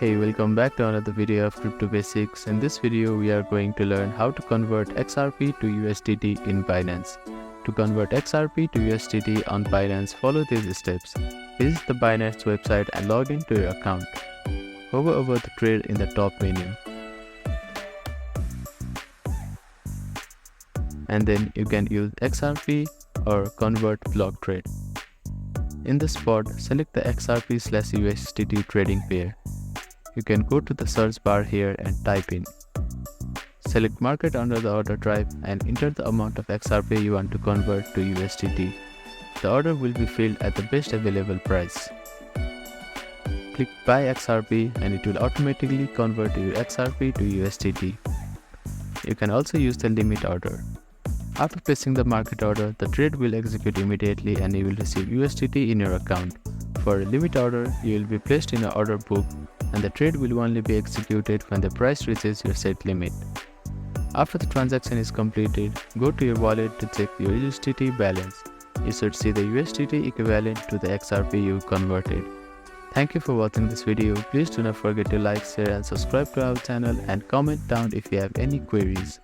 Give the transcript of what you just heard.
Hey, welcome back to another video of Crypto Basics. In this video, we are going to learn how to convert XRP to USDT in Binance. To convert XRP to USDT on Binance, follow these steps. Visit the Binance website and log in to your account. Hover over the trade in the top menu. And then you can use XRP or convert block trade. In the spot, select the XRP/USDT trading pair. You can go to the search bar here and type in. Select market under the order type and enter the amount of XRP you want to convert to USDT. The order will be filled at the best available price. Click buy XRP and it will automatically convert your XRP to USDT. You can also use the limit order. After placing the market order, the trade will execute immediately and you will receive USDT in your account. For a limit order, you will be placed in an order book and the trade will only be executed when the price reaches your set limit. After the transaction is completed, go to your wallet to check your USDT balance. You should see the USDT equivalent to the XRP you converted. Thank you for watching this video. Please do not forget to like, share and subscribe to our channel and comment down if you have any queries.